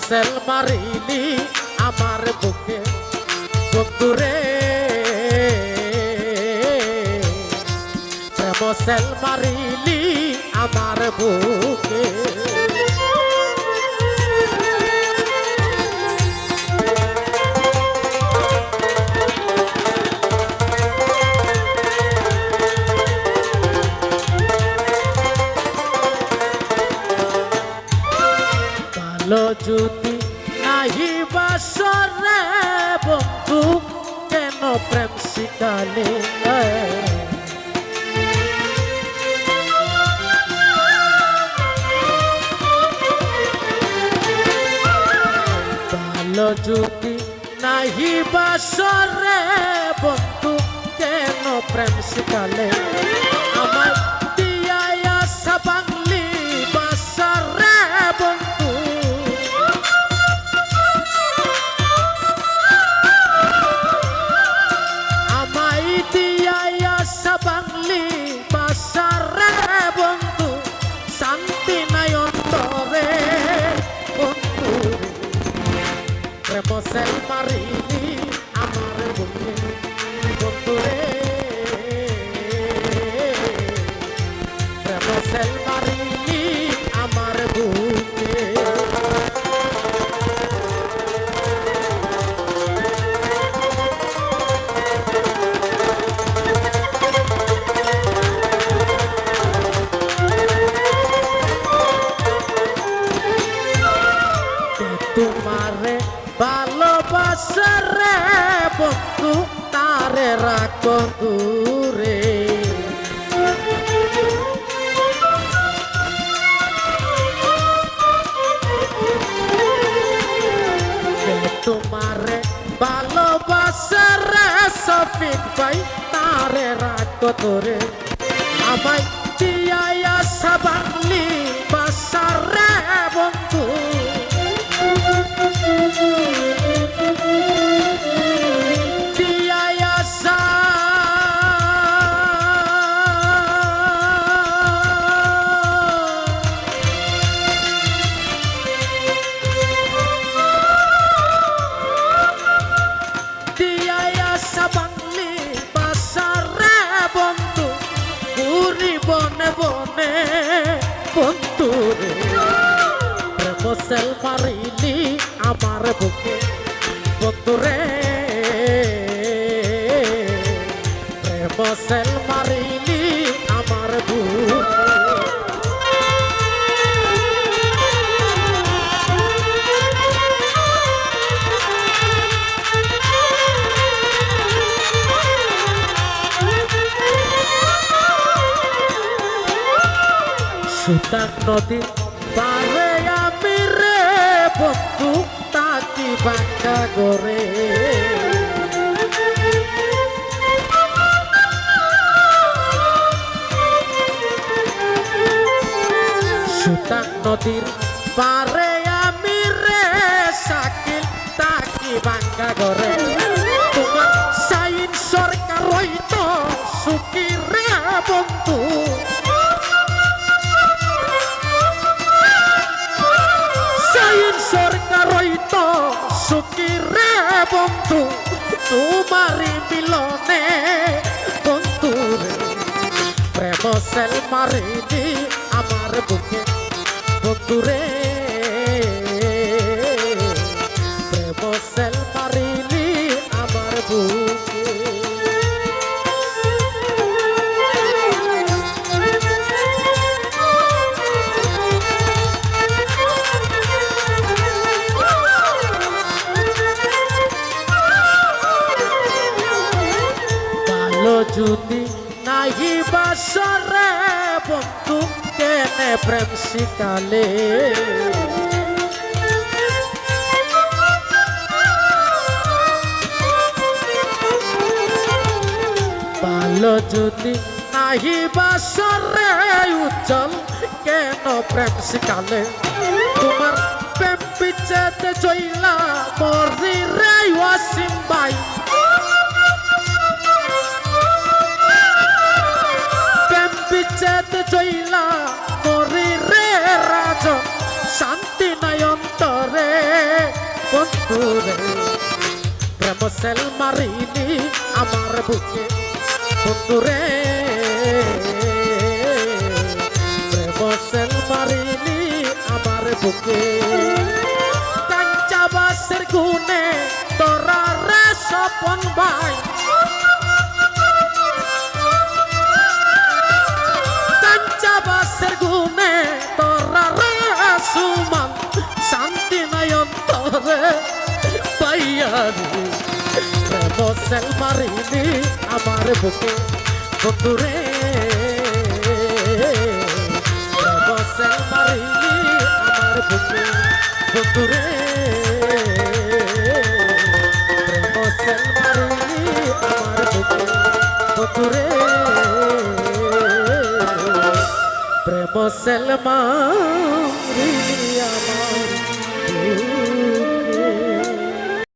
sell মারিলি আমার বুকে বন্ধুরে প্রেম সেল মারিলি আমার বুকে ভালো যদি নাহি বাসরে বন্ধু কেন প্রেম শিখালে ভালো যদি নাহি বাসরে বন্ধু কেন প্রেম শিখালে আমার দিয়া আশা বাংলি বাসরে বন্ধু আমায় দিয়া আশা বাংলি বাসরে বন্ধু শান্তি নাই অন্তরে বন্ধু প্রেম সেল মারিলি আমার বুকে বন্ধুরে প্রেম সেল মারিলি আমার বুকে তোমারে ভালোবাসা রে বন্ধু তারে রাখো দূরে তোমারে ভালোবাসা রে শফিক ভাই তারে রাখো দূরে আমায় দিয়া আশা বাংলি বাসা রে বন্ধু বাংলি বাসারে বন্ধু ঘুরি বনে বনে বন্ধু রে প্রেম সেল মারিলি আমার বুকে বন্ধু রে প্রেম সেল মারিলি আমার বুকে সুতার নদী পারে আমি রে বন্ধু তাকি বাঁকা করে সুতার নদীর পারে আমি রে শাকিল তাকি বাঁকা করে তোমার সাইন সরকার হইতো সুখী রে বন্ধু সরকার হইতো সুখী রে বন্ধু তোমারি মিলনে বন্ধু রে প্রেম সেল মারিলি আমার বুকে বন্ধু রে প্রেম সেল মারিলি আমার বুকে যদি নাহি বাসরে বন্ধু কেনে প্রেম শিখালে ভালো যদি নাহি বাসরে উজ্জ্বল কেন প্রেম শিখালে তোমার প্রেম পিছেতে চইলা মরি রে ওয়াসিম ভাই পিছেতে চইলা মরি রে রাজন শান্তি নাই অন্তরে সেল মারিনি আমার বুকে বন্ধুরে প্রেম সেল মারিনি আমার বুকে কাঞ্চাবাসের গুনে তোরা রে স্বপন ভাই কাঞ্চাবাসের গুনে তোরা রে সুমন শান্তি নাই অন্তরে পাইয়ারি প্রেম সেল মারিনি আমার বুকে বন্ধুরে প্রেম সেল মারিনি আমার বুকে বন্ধুরে প্রেম সেল মারিনি আমার বুকে বন্ধুরে প্রেম সেল মারিনি আমার বুকে